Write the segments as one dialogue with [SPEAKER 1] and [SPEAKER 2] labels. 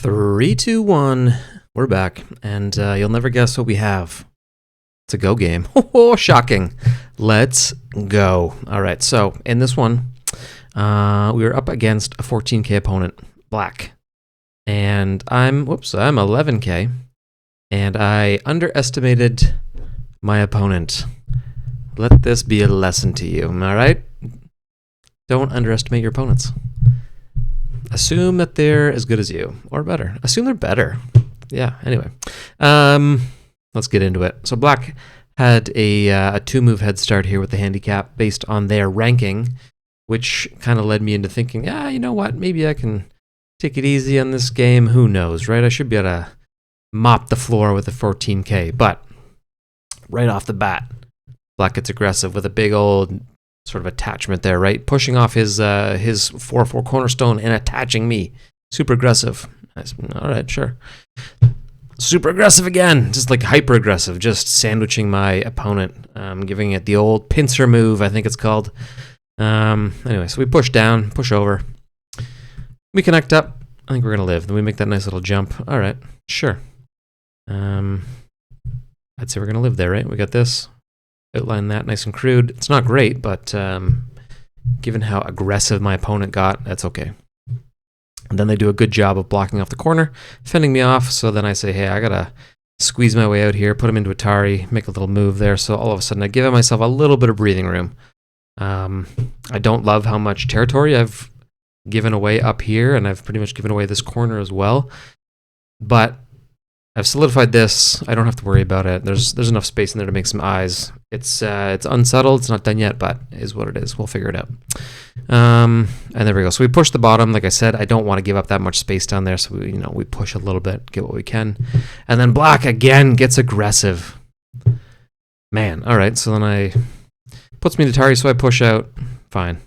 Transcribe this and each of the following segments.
[SPEAKER 1] Three, two, one. We're back, and you'll never guess what we have. It's a go game. Oh, shocking. Let's go. All right, so in this one, we were up against a 14k opponent, black. And I'm 11k, and I underestimated my opponent. Let this be a lesson to you, all right? Don't underestimate your opponents. Assume that they're as good as you, or better. Assume they're better. Yeah, anyway. Let's get into it. So black had a two-move head start here with the handicap based on their ranking, which kind of led me into thinking, you know what, maybe I can take it easy on this game. Who knows, right? I should be able to mop the floor with a 14k, but right off the bat, black gets aggressive with a big old sort of attachment there, right? Pushing off his 4/4 cornerstone and attaching me. Super aggressive. All right, sure. Super aggressive again. Just like hyper aggressive, just sandwiching my opponent, giving it the old pincer move, I think it's called. Anyway, so we push down, push over. We connect up. I think we're going to live. Then we make that nice little jump. All right, sure. I'd say we're going to live there, right? We got this. Outline that nice and crude. It's not great, but given how aggressive my opponent got, that's okay. And then they do a good job of blocking off the corner, fending me off. So then I say, hey, I got to squeeze my way out here, put him into Atari, make a little move there. So all of a sudden I give myself a little bit of breathing room. I don't love how much territory I've given away up here, and I've pretty much given away this corner as well. But I've solidified this. I don't have to worry about it. There's enough space in there to make some eyes. It's unsettled. It's not done yet, but it is what it is. We'll figure it out. And there we go. So we push the bottom. Like I said, I don't want to give up that much space down there. So we push a little bit, get what we can. And then black again gets aggressive. Man, all right. So then I puts me to Atari, so I push out. Fine.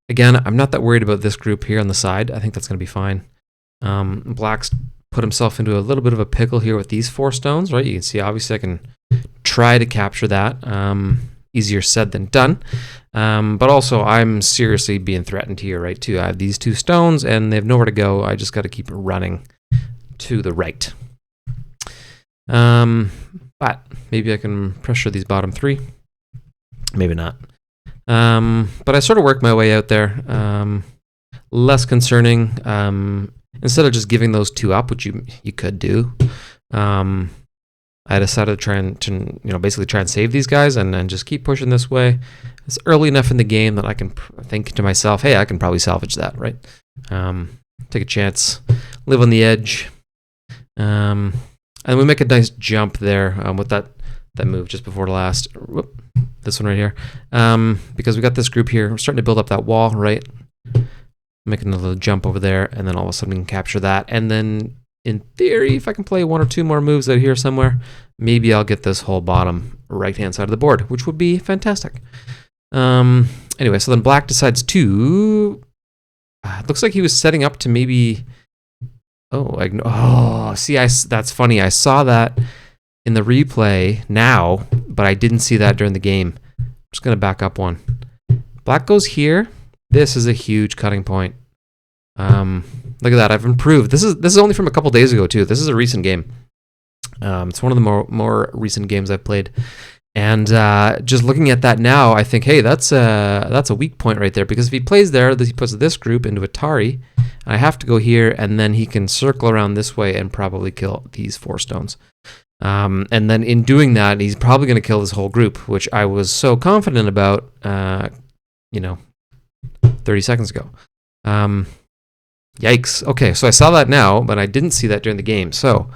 [SPEAKER 1] Again, I'm not that worried about this group here on the side. I think that's going to be fine. Black's put himself into a little bit of a pickle here with these 4 stones, right? You can see, obviously, I can try to capture that. Easier said than done. But also, I'm seriously being threatened here, right, too. I have these 2 stones, and they have nowhere to go. I just got to keep running to the right. But maybe I can pressure these bottom 3. Maybe not. But I sort of worked my way out there. Less concerning. Instead of just giving those 2 up, which you could do, I decided to basically try and save these guys and just keep pushing this way. It's early enough in the game that I can think to myself, hey, I can probably salvage that, right? Take a chance, live on the edge, and we make a nice jump there with that move just before the last. Whoop, this one right here, because we got this group here. We're starting to build up that wall, right? Making a little jump over there, and then all of a sudden we can capture that. And then, in theory, if I can play 1 or 2 more moves out here somewhere, maybe I'll get this whole bottom right-hand side of the board, which would be fantastic. Anyway, so then black decides to... it looks like he was setting up to maybe... that's funny. I saw that in the replay now, but I didn't see that during the game. I'm just going to back up one. Black goes here. This is a huge cutting point. Look at that. I've improved. This is only from a couple days ago, too. This is a recent game. It's one of the more recent games I've played. And just looking at that now, I think, hey, that's a weak point right there. Because if he plays there, he puts this group into Atari. I have to go here, and then he can circle around this way and probably kill these 4 stones. And then in doing that, he's probably going to kill this whole group, which I was so confident about, 30 seconds ago. Yikes. Okay, so I saw that now, but I didn't see that during the game. So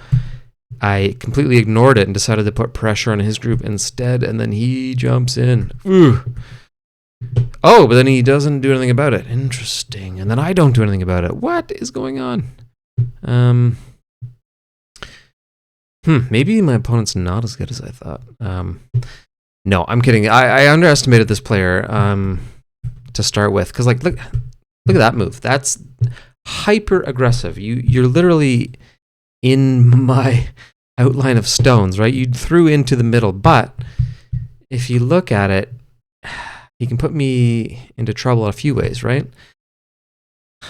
[SPEAKER 1] I completely ignored it and decided to put pressure on his group instead, and then he jumps in. Ooh. Oh, but then he doesn't do anything about it. Interesting. And then I don't do anything about it. What is going on? Maybe my opponent's not as good as I thought. No, I'm kidding. I underestimated this player to start with, because look at that move. That's hyper aggressive. You're literally in my outline of stones, right? You threw into the middle, but if you look at it, he can put me into trouble in a few ways, right?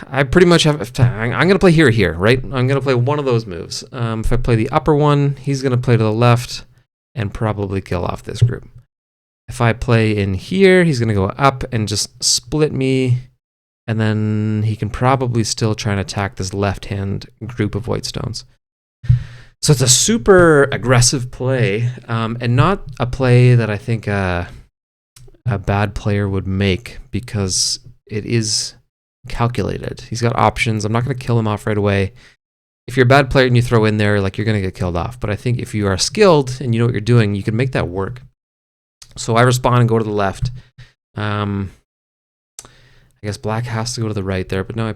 [SPEAKER 1] I pretty much have. I'm going to play here, right? I'm going to play one of those moves. If I play the upper one, he's going to play to the left and probably kill off this group. If I play in here, he's going to go up and just split me, and then he can probably still try and attack this left-hand group of white stones. So it's a super aggressive play, and not a play that I think a bad player would make, because it is calculated. He's got options. I'm not going to kill him off right away. If you're a bad player and you throw in there, like, you're going to get killed off. But I think if you are skilled and you know what you're doing, you can make that work. So I respond and go to the left. I guess black has to go to the right there, but no, I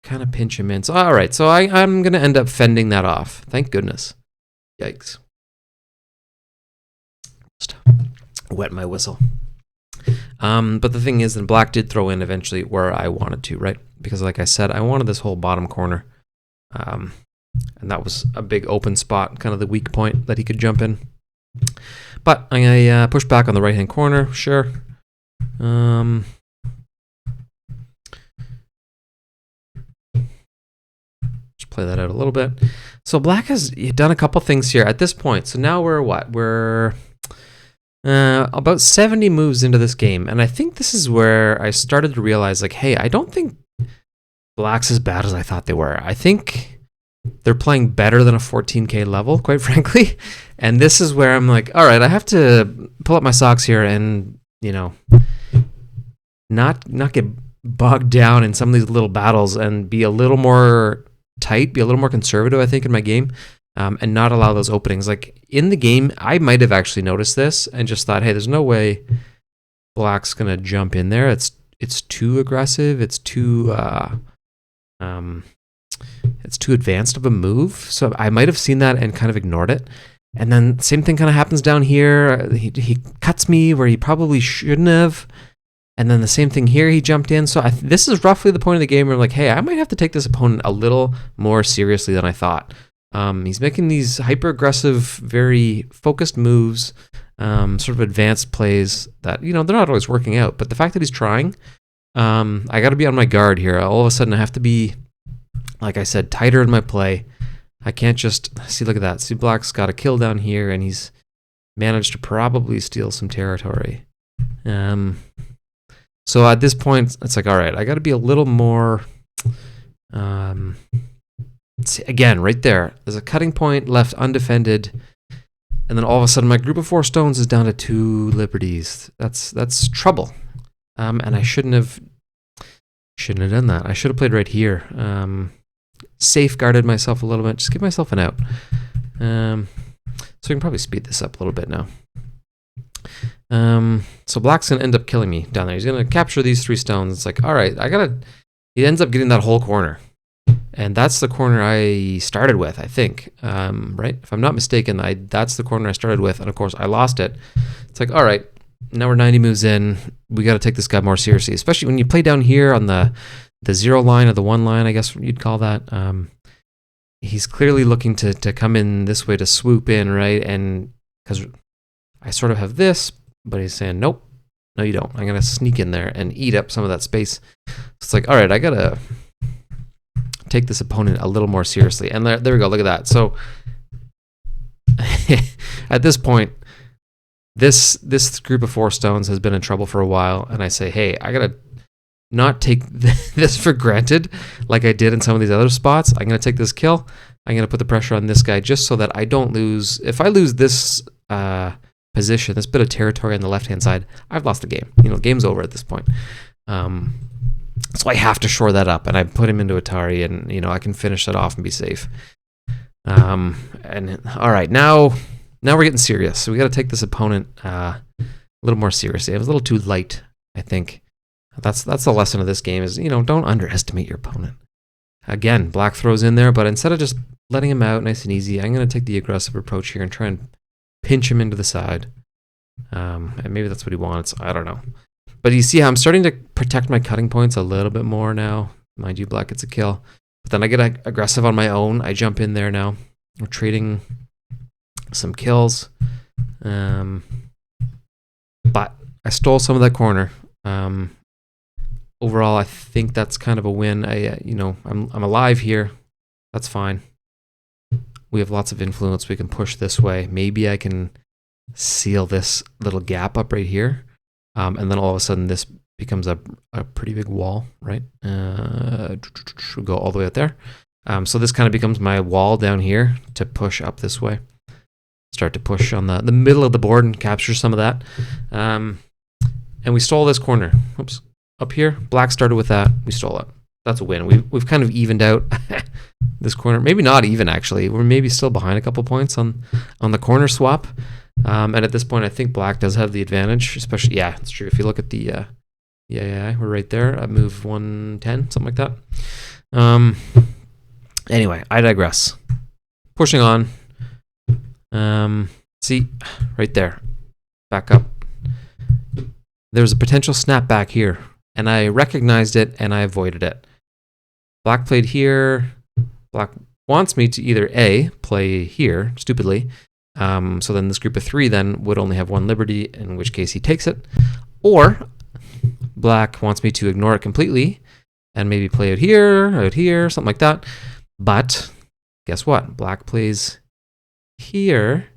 [SPEAKER 1] kind of pinch him in. So all right, so I'm going to end up fending that off. Thank goodness. Yikes. Just wet my whistle. But the thing is, then black did throw in eventually where I wanted to, right? Because like I said, I wanted this whole bottom corner. And that was a big open spot, kind of the weak point that he could jump in. But I push back on the right-hand corner, sure. Just play that out a little bit. So black has done a couple things here at this point. So now we're what? We're about 70 moves into this game. And I think this is where I started to realize, like, hey, I don't think black's as bad as I thought they were. I think they're playing better than a 14k level, quite frankly. And this is where I'm like, all right, I have to pull up my socks here and, you know, not get bogged down in some of these little battles and be a little more tight, be a little more conservative, I think, in my game, and not allow those openings. Like, in the game, I might have actually noticed this and just thought, hey, there's no way black's going to jump in there. It's too aggressive. It's too advanced of a move. So I might have seen that and kind of ignored it. And then same thing kind of happens down here. He cuts me where he probably shouldn't have. And then the same thing here, he jumped in. So this is roughly the point of the game where I'm like, hey, I might have to take this opponent a little more seriously than I thought. He's making these hyper-aggressive, very focused moves, sort of advanced plays that, you know, they're not always working out. But the fact that he's trying, I got to be on my guard here. All of a sudden, I have to be, like I said, tighter in my play. I can't just, see, look at that. See, black's got a kill down here, and he's managed to probably steal some territory. So at this point, it's like, all right, I got to be a little more, see, again, right there, there's a cutting point left undefended, and then all of a sudden my group of 4 stones is down to 2 liberties. That's trouble. And I shouldn't have done that. I should have played right here. Safeguarded myself a little bit, just give myself an out. So we can probably speed this up a little bit now. So black's gonna end up killing me down there. He's gonna capture these 3 stones. It's like, all right, he ends up getting that whole corner. And that's the corner I started with, I think, right? If I'm not mistaken, that's the corner I started with, and of course I lost it. It's like, all right, now we're 90 moves in. We got to take this guy more seriously, especially when you play down here on the 0 line or the 1 line, I guess you'd call that. He's clearly looking to come in this way to swoop in, right? And because I sort of have this, but he's saying, nope, no you don't. I'm going to sneak in there and eat up some of that space. So it's like, all right, I got to take this opponent a little more seriously. And there we go, look at that. So at this point, this group of 4 stones has been in trouble for a while, and I say, hey, I got to not take this for granted like I did in some of these other spots. I'm going to take this kill. I'm going to put the pressure on this guy just so that I don't lose. If I lose this position, this bit of territory on the left-hand side, I've lost the game. You know, game's over at this point. So I have to shore that up, and I put him into Atari, and, you know, I can finish that off and be safe. And all right, now we're getting serious. So we got to take this opponent a little more seriously. I was a little too light, I think. That's the lesson of this game is, you know, don't underestimate your opponent. Again, black throws in there, but instead of just letting him out nice and easy, I'm going to take the aggressive approach here and try and pinch him into the side. And maybe that's what he wants. I don't know. But you see how I'm starting to protect my cutting points a little bit more now. Mind you, black gets a kill. But then I get aggressive on my own. I jump in there now. We're trading some kills. But I stole some of that corner. overall, I think that's kind of a win. I'm alive here. That's fine. We have lots of influence. We can push this way. Maybe I can seal this little gap up right here. And then all of a sudden this becomes a pretty big wall, right? We'll go all the way out there. So this kind of becomes my wall down here to push up this way. Start to push on the middle of the board and capture some of that. And we stole this corner. Oops. Up here, black started with that. We stole it. That's a win. We've kind of evened out this corner. Maybe not even, actually. We're maybe still behind a couple points on the corner swap. And at this point, I think black does have the advantage, especially, yeah, it's true. If you look at the, we're right there. I move 110, something like that. Anyway, I digress. Pushing on. See, right there. Back up. There's a potential snapback here, and I recognized it, and I avoided it. Black played here. Black wants me to either A, play here, stupidly, so then this group of 3 then would only have 1 liberty, in which case he takes it, or black wants me to ignore it completely and maybe play out here, something like that. But guess what? Black plays here,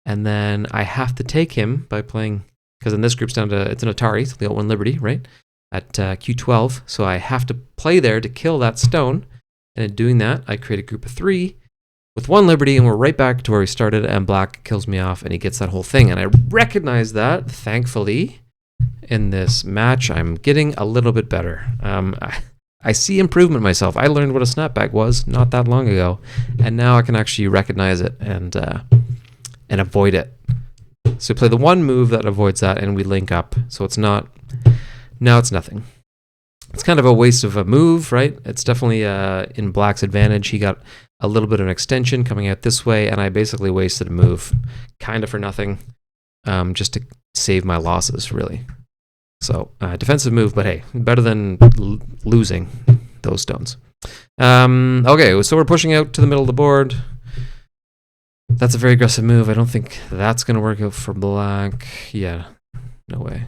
[SPEAKER 1] and then I have to take him by playing, because in this group's down to, it's an Atari, so they got 1 liberty, right? At Q12, so I have to play there to kill that stone, and in doing that, I create a group of 3 with 1 liberty, and we're right back to where we started, and black kills me off, and he gets that whole thing, and I recognize that, thankfully, in this match, I'm getting a little bit better. I see improvement myself. I learned what a snapback was not that long ago, and now I can actually recognize it and avoid it. So we play the 1 move that avoids that, and we link up. So it's not, now it's nothing. It's kind of a waste of a move, right? It's definitely in black's advantage. He got a little bit of an extension coming out this way, and I basically wasted a move kind of for nothing, just to save my losses, really. So defensive move, but hey, better than losing those stones. Okay, so we're pushing out to the middle of the board. That's a very aggressive move. I don't think that's going to work out for black. Yeah, no way.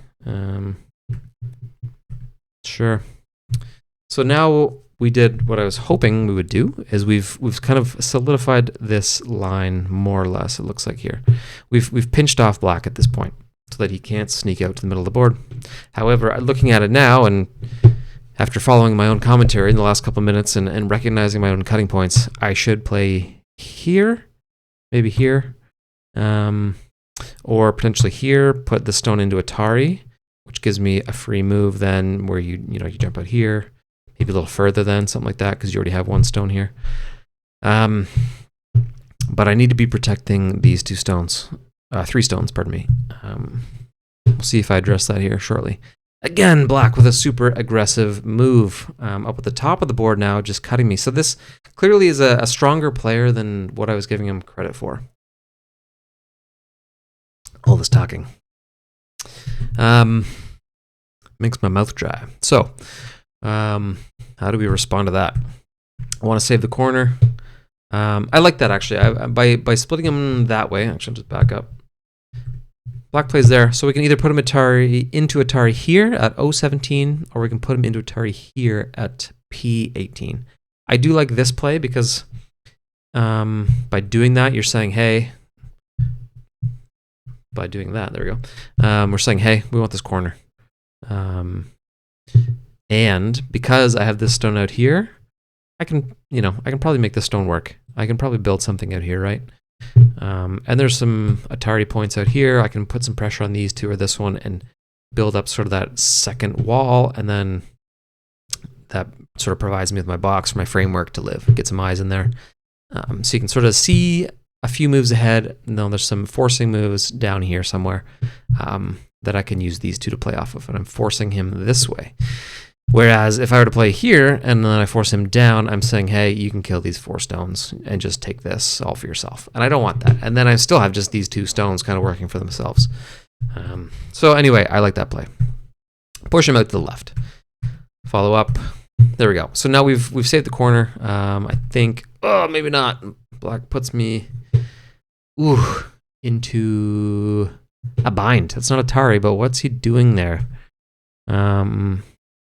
[SPEAKER 1] Sure. So now we did what I was hoping we would do, is we've kind of solidified this line more or less, it looks like here. We've pinched off black at this point so that he can't sneak out to the middle of the board. However, looking at it now, and after following my own commentary in the last couple of minutes and recognizing my own cutting points, I should play here, maybe here, or potentially here, put the stone into Atari, which gives me a free move then where you jump out here, maybe a little further then, something like that, because you already have 1 stone here. But I need to be protecting these 2 stones. 3 stones, pardon me. We'll see if I address that here shortly. Again, black with a super aggressive move up at the top of the board now, just cutting me. So this clearly is a stronger player than what I was giving him credit for. All this talking makes my mouth dry. So how do we respond to that? I want to save the corner. I like that, actually. By splitting him that way, actually, I'll just back up. Black plays there, so we can either put him into Atari here at O17, or we can put him into Atari here at P18. I do like this play because by doing that, you're saying, hey, by doing that, there we go. We're saying, hey, we want this corner. And because I have this stone out here, I can probably make this stone work. I can probably build something out here, right? And there's some Atari points out here. I can put some pressure on these 2 or this one and build up sort of that second wall, and then that sort of provides me with my box for my framework to live. Get some eyes in there. So you can sort of see a few moves ahead. Now there's some forcing moves down here somewhere that I can use these 2 to play off of, and I'm forcing him this way. Whereas if I were to play here and then I force him down, I'm saying, hey, you can kill these 4 stones and just take this all for yourself. And I don't want that. And then I still have just these 2 stones kind of working for themselves. So anyway, I like that play. Push him out to the left. Follow up. There we go. So now we've saved the corner. I think, maybe not. Black puts me into a bind. It's not Atari, but what's he doing there?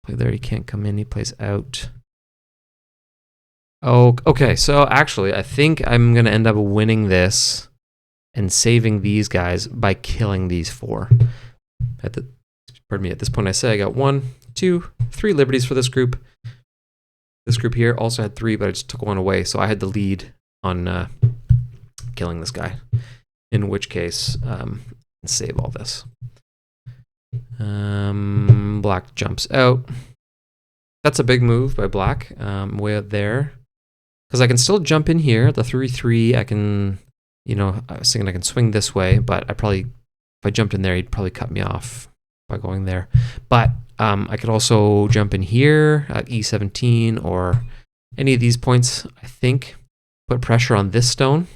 [SPEAKER 1] play there. He can't come in. He plays out. Oh, okay. So actually, I think I'm going to end up winning this and saving these guys by killing these 4. Pardon me, at this point I say I got 1, 2, 3 liberties for this group. This group here also had 3, but I just took 1 away, so I had the lead on killing this guy. In which case, save all this. Black jumps out. That's a big move by black, way out there. Because I can still jump in here, the 3-3, I can, I was thinking I can swing this way, but if I jumped in there, he'd probably cut me off by going there. But I could also jump in here at E17 or any of these points, I think, put pressure on this stone.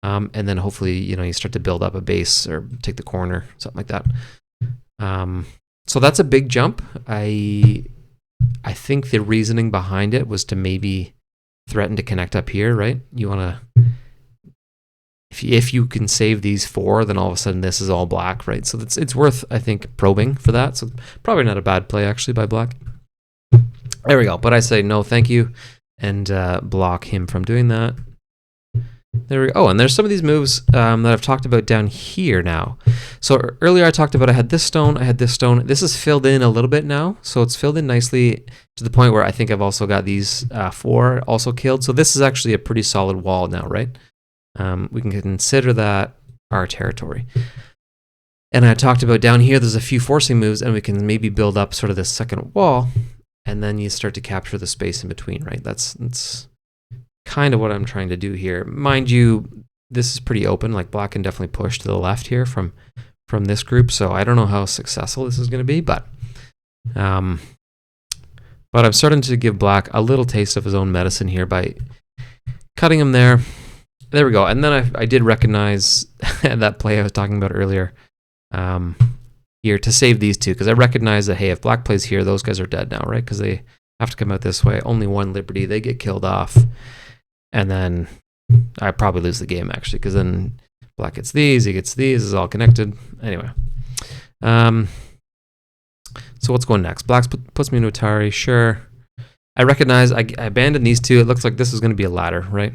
[SPEAKER 1] And then hopefully, you start to build up a base or take the corner, something like that. So that's a big jump. I think the reasoning behind it was to maybe threaten to connect up here, right? You want to, if you can save these 4, then all of a sudden this is all black, right? So it's worth, I think, probing for that. So probably not a bad play actually by black. There we go. But I say no, thank you, and block him from doing that. There we go. Oh, and there's some of these moves that I've talked about down here now. So earlier I talked about I had this stone, I had this stone. This is filled in a little bit now. So it's filled in nicely to the point where I think I've also got these 4 also killed. So this is actually a pretty solid wall now, right? We can consider that our territory. And I talked about down here, there's a few forcing moves, and we can maybe build up sort of this second wall, and then you start to capture the space in between, right? That's kind of what I'm trying to do here. Mind you, this is pretty open. Like black can definitely push to the left here from this group. So I don't know how successful this is going to be, but I'm starting to give black a little taste of his own medicine here by cutting him there. There we go. And then I did recognize that play I was talking about earlier here to save these 2, because I recognize that, hey, if black plays here, those guys are dead now, right? Because they have to come out this way. Only 1 liberty. They get killed off. And then I probably lose the game, actually, because then black gets these, he gets these, it's all connected. Anyway. So what's going next? Black puts me into Atari, sure. I recognize I abandoned these 2. It looks like this is going to be a ladder, right?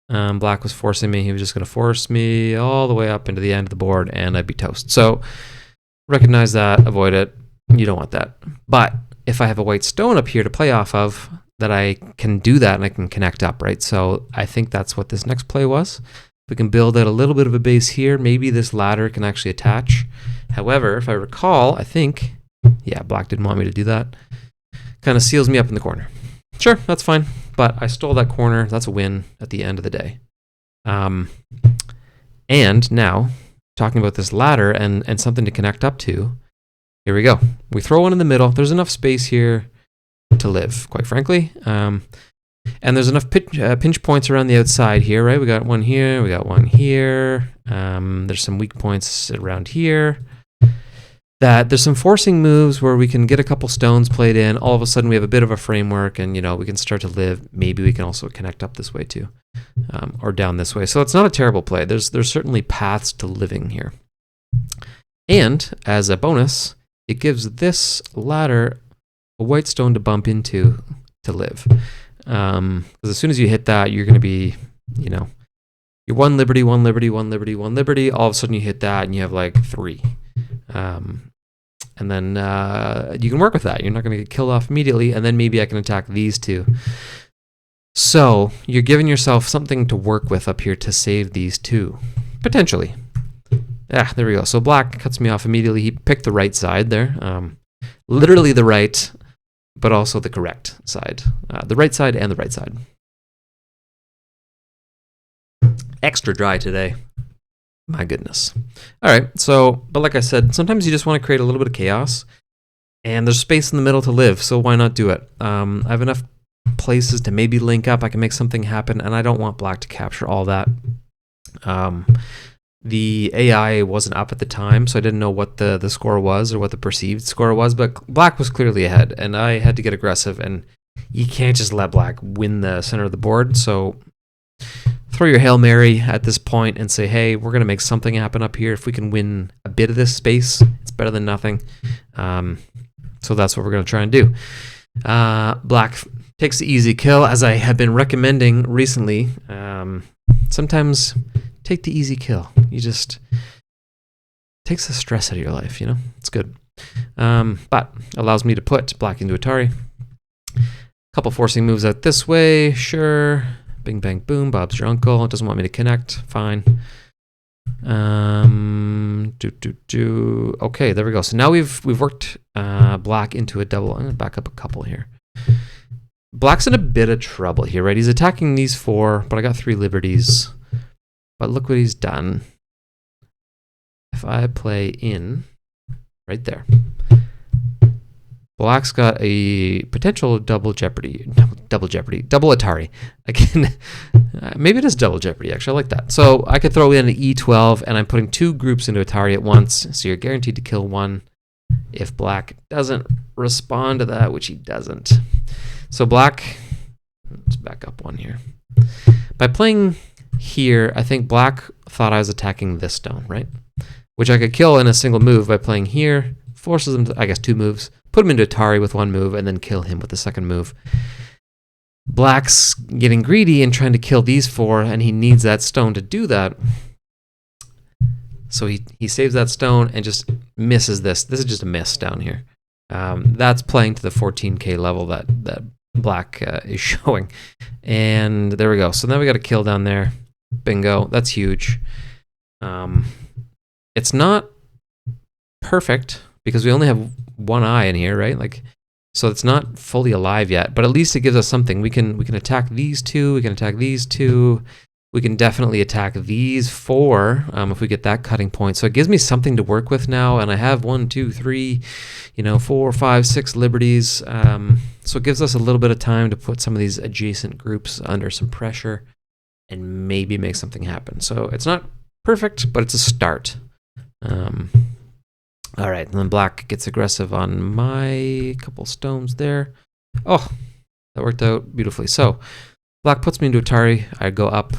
[SPEAKER 1] Black was forcing me. He was just going to force me all the way up into the end of the board, and I'd be toast. So recognize that, avoid it. You don't want that. But if I have a white stone up here to play off of, that I can do that and I can connect up, right? So I think that's what this next play was. We can build out a little bit of a base here. Maybe this ladder can actually attach. However, if I recall, I think, yeah, black didn't want me to do that. Kind of seals me up in the corner. Sure, that's fine. But I stole that corner. That's a win at the end of the day. And now, talking about this ladder and something to connect up to, here we go. We throw one in the middle. There's enough space here to live, quite frankly. And there's enough pinch points around the outside here, right? We got one here, we got one here. There's some weak points around here. That there's some forcing moves where we can get a couple stones played in. All of a sudden we have a bit of a framework, and we can start to live. Maybe we can also connect up this way too, or down this way. So it's not a terrible play. There's certainly paths to living here. And as a bonus, it gives this ladder a white stone to bump into to live. Because as soon as you hit that, you're going to be, you're 1 liberty, 1 liberty, 1 liberty, 1 liberty. All of a sudden you hit that and you have like 3. And then you can work with that. You're not going to get killed off immediately. And then maybe I can attack these 2. So you're giving yourself something to work with up here to save these 2. Potentially. Yeah, there we go. So black cuts me off immediately. He picked the right side there. Literally the right, but also the correct side. The right side and the right side. Extra dry today. My goodness. All right, but like I said, sometimes you just want to create a little bit of chaos, and there's space in the middle to live, so why not do it? I have enough places to maybe link up. I can make something happen, and I don't want black to capture all that. The AI wasn't up at the time, so I didn't know what the score was or what the perceived score was, but black was clearly ahead, and I had to get aggressive, and you can't just let black win the center of the board, so throw your Hail Mary at this point and say, hey, we're going to make something happen up here. If we can win a bit of this space, it's better than nothing. So that's what we're going to try and do. Black takes the easy kill, as I have been recommending recently. Sometimes take the easy kill. You just takes the stress out of your life, you know? It's good. But allows me to put black into Atari. Couple forcing moves out this way, sure. Bing, bang, boom, Bob's your uncle. It doesn't want me to connect, fine. Okay, there we go. So now we've worked black into a double. I'm gonna back up a couple here. Black's in a bit of trouble here, right? He's attacking these 4, but I got 3 liberties. But look what he's done. If I play in right there, Black's got a potential double Atari. Again, maybe it is double Jeopardy, actually. I like that. So I could throw in an E12, and I'm putting 2 groups into Atari at once, so you're guaranteed to kill one if Black doesn't respond to that, which he doesn't. So Black, let's back up one here. By playing here, I think Black thought I was attacking this stone, right? Which I could kill in a single move by playing here, forces him to, I guess, 2 moves, put him into Atari with 1 move, and then kill him with the second move. Black's getting greedy and trying to kill these 4, and he needs that stone to do that. So he saves that stone and just misses this. This is just a miss down here. That's playing to the 14k level that Black is showing. And there we go. So now we got a kill down there. Bingo. That's huge. It's not perfect because we only have 1 eye in here, right? Like, so it's not fully alive yet, but at least it gives us something. We can attack these 2. We can attack these 2. We can definitely attack these 4 if we get that cutting point. So it gives me something to work with now, and I have 1, 2, 3, 4, 5, 6 liberties. So it gives us a little bit of time to put some of these adjacent groups under some pressure and maybe make something happen. So it's not perfect, but it's a start. All right, and then Black gets aggressive on my couple stones there. Oh, that worked out beautifully. So Black puts me into Atari. I go up.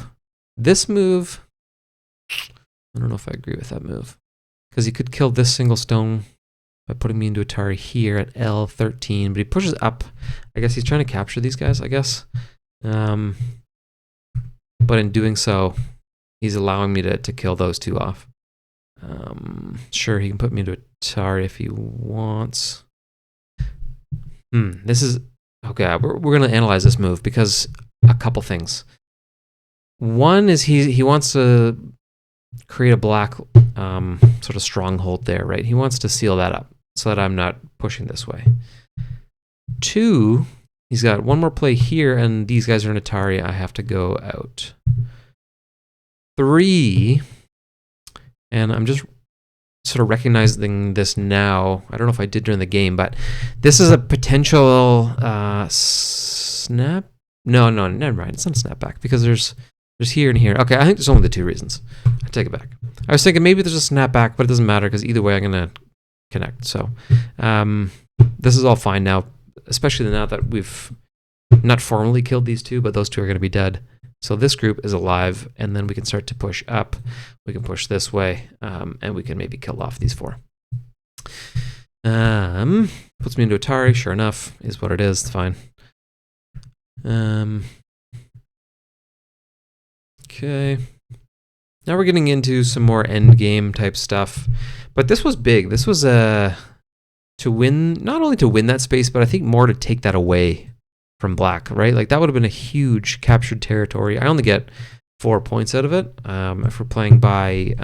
[SPEAKER 1] This move, I don't know if I agree with that move, because he could kill this single stone by putting me into Atari here at L13, but he pushes up. I guess he's trying to capture these guys, I guess. But in doing so, he's allowing me to kill those 2 off. Sure, he can put me into Atari if he wants. This is okay. We're going to analyze this move because a couple things. One is he wants to create a Black sort of stronghold there, right? He wants to seal that up so that I'm not pushing this way. 2, he's got 1 more play here, and these guys are in Atari. I have to go out. 3. And I'm just sort of recognizing this now. I don't know if I did during the game, but this is a potential snap. No, never mind. It's not snapback because there's here and here. Okay, I think there's only the 2 reasons. I take it back. I was thinking maybe there's a snapback, but it doesn't matter because either way I'm going to connect. So this is all fine now, especially now that we've not formally killed these 2, but those 2 are going to be dead. So this group is alive, and then we can start to push up. We can push this way, and we can maybe kill off these 4. Puts me into Atari, sure enough, is what it is, it's fine. Okay. Now we're getting into some more end game type stuff. But this was big. This was to win, not only to win that space, but I think more to take that away from Black, right? Like that would have been a huge captured territory. I only get 4 points out of it if we're playing by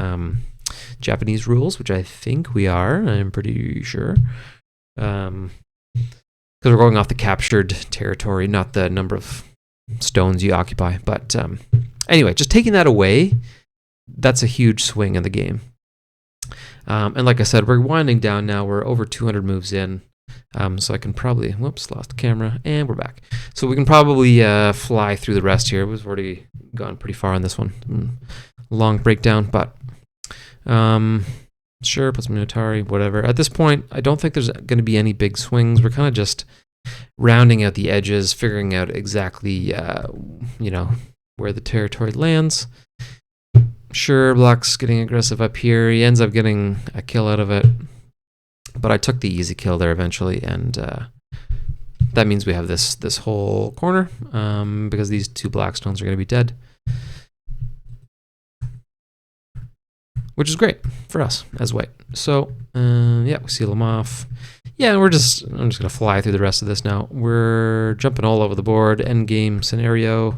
[SPEAKER 1] Japanese rules, which I think we are. I'm pretty sure. Because we're going off the captured territory, not the number of stones you occupy. But anyway, just taking that away, that's a huge swing in the game. And like I said, we're winding down now. We're over 200 moves in. So I can probably, whoops, lost the camera, and we're back. So we can probably fly through the rest here. We've already gone pretty far on this one. Long breakdown, but sure, puts me in Atari, whatever. At this point, I don't think there's going to be any big swings. We're kind of just rounding out the edges, figuring out exactly, where the territory lands. Sure, Black's getting aggressive up here. He ends up getting a kill out of it. But I took the easy kill there eventually, and that means we have this whole corner because these 2 black stones are going to be dead. Which is great for us as white. So, yeah, we seal them off. Yeah, and I'm just going to fly through the rest of this now. We're jumping all over the board. End game scenario.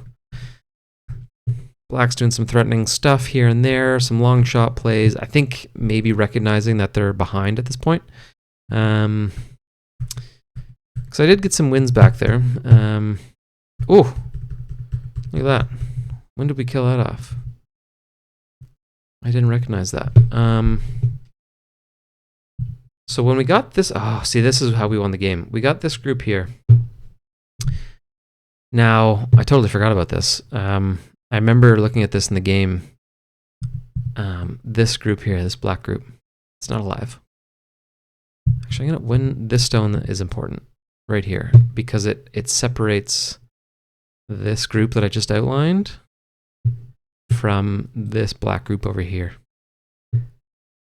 [SPEAKER 1] Black's doing some threatening stuff here and there. Some long shot plays. I think maybe recognizing that they're behind at this point. Because I did get some wins back there. Oh, look at that. When did we kill that off? I didn't recognize that. So when we got this, oh, see, this is how we won the game. We got this group here. Now, I totally forgot about this. I remember looking at this in the game. This group here, this black group, it's not alive. Actually, I'm gonna win. This stone is important right here because it separates this group that I just outlined from this black group over here.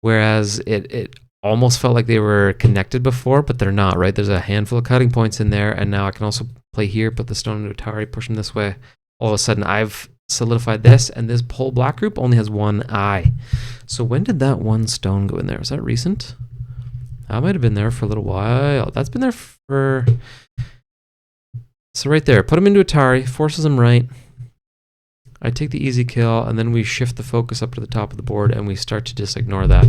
[SPEAKER 1] Whereas it almost felt like they were connected before, but they're not, right? There's a handful of cutting points in there, and now I can also play here, put the stone into Atari, push them this way. All of a sudden, I've solidified this, and this whole black group only has 1 eye. So when did that 1 stone go in there? Was that recent? That might have been there for a little while. That's been there for... So right there, put them into Atari, forces them right. I take the easy kill, and then we shift the focus up to the top of the board, and we start to just ignore that.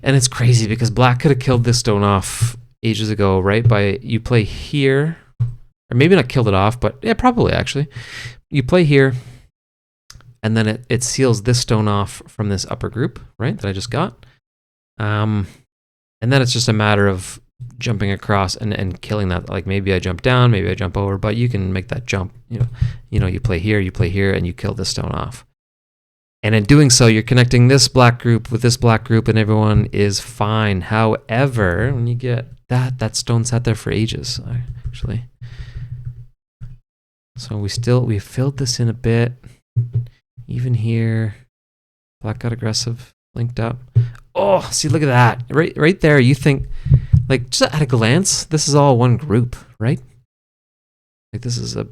[SPEAKER 1] And it's crazy, because black could have killed this stone off ages ago, right? You play here, or maybe not killed it off, but yeah, probably actually. You play here, and then it seals this stone off from this upper group, right, that I just got. And then it's just a matter of jumping across and killing that. Like maybe I jump down, maybe I jump over, but you can make that jump. You play here, and you kill this stone off. And in doing so, you're connecting this black group with this black group, and everyone is fine. However, when you get that stone sat there for ages, actually. So we filled this in a bit. Even here, black got aggressive, linked up. Oh, see, look at that. Right there, you think, like, just at a glance, this is all one group, right? Like, this is a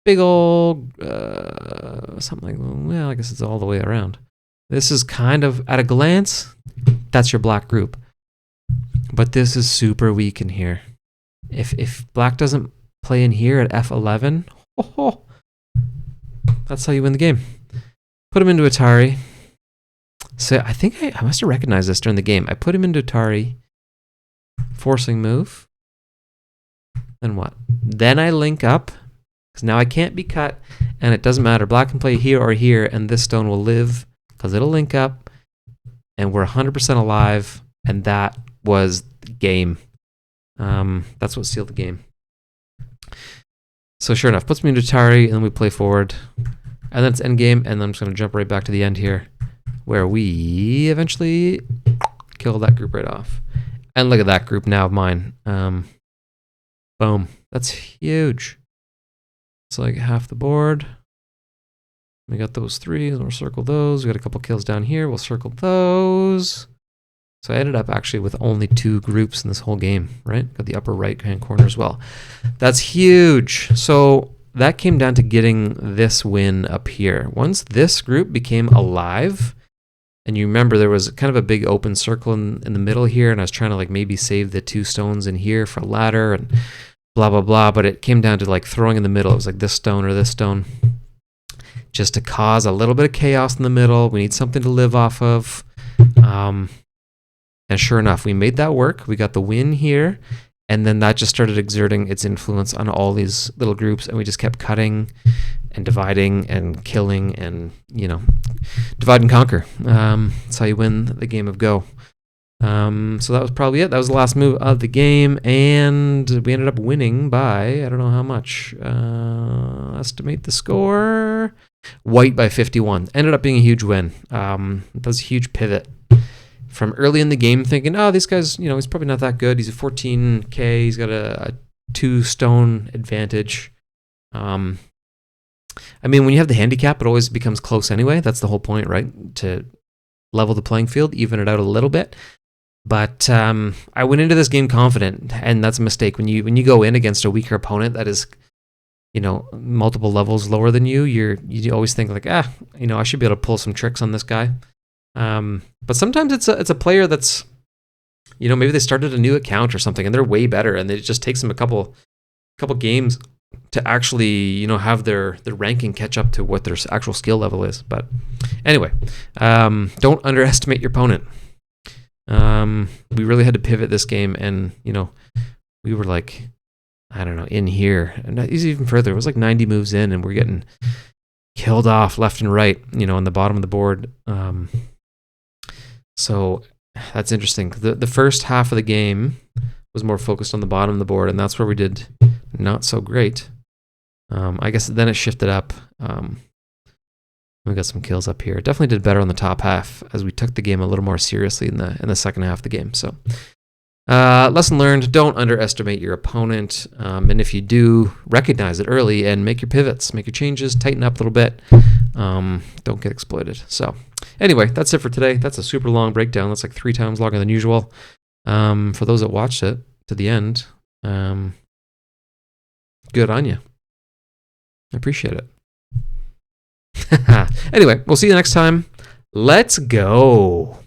[SPEAKER 1] big old, something like, well, I guess it's all the way around. This is kind of, at a glance, that's your black group. But this is super weak in here. If black doesn't play in here at F11, that's how you win the game. Put him into Atari. So I think I must have recognized this during the game. I put him into Atari, forcing move. Then what? Then I link up, because now I can't be cut, and it doesn't matter. Black can play here or here, and this stone will live, because it'll link up, and we're 100% alive, and that was the game. That's what sealed the game. So sure enough, puts me into Atari, and then we play forward, and then it's endgame, and then I'm just going to jump right back to the end here, where we eventually kill that group right off. And look at that group now of mine. Boom. That's huge. It's like half the board. We got those 3, and we'll circle those. We got a couple kills down here. We'll circle those. So I ended up actually with only 2 groups in this whole game, right? Got the upper right-hand corner as well. That's huge. So that came down to getting this win up here. Once this group became alive, and you remember there was kind of a big open circle in the middle here, and I was trying to like maybe save the 2 stones in here for a ladder and blah, blah, blah, but it came down to like throwing in the middle. It was like this stone or this stone, just to cause a little bit of chaos in the middle. We need something to live off of. And sure enough, we made that work. We got the win here, and then that just started exerting its influence on all these little groups, and we just kept cutting and dividing and killing and, divide and conquer. That's how you win the game of Go. So that was probably it. That was the last move of the game, and we ended up winning by, I don't know how much. Estimate the score. White by 51. Ended up being a huge win. That was a huge pivot. From early in the game thinking, oh, these guys, he's probably not that good. He's a 14K. He's got a 2 stone advantage. When you have the handicap, it always becomes close anyway. That's the whole point, right? To level the playing field, even it out a little bit. But I went into this game confident, and that's a mistake. When you go in against a weaker opponent that is, multiple levels lower than you, you always think like, I should be able to pull some tricks on this guy. But sometimes it's a player that's, maybe they started a new account or something, and they're way better, and it just takes them a couple games to actually, have their ranking catch up to what their actual skill level is. But anyway, don't underestimate your opponent. We really had to pivot this game, and we were like, I don't know, in here, and even further. It was like 90 moves in, and we're getting killed off left and right, on the bottom of the board. So that's interesting. The first half of the game was more focused on the bottom of the board, and that's where we did not so great. I guess then it shifted up. We got some kills up here. Definitely did better on the top half as we took the game a little more seriously in the second half of the game. So, lesson learned: don't underestimate your opponent, and if you do, recognize it early and make your pivots, make your changes, tighten up a little bit. Don't get exploited. So, anyway, that's it for today. That's a super long breakdown. That's like 3 times longer than usual. For those that watched it to the end, good on you. I appreciate it. Anyway, we'll see you next time. Let's go.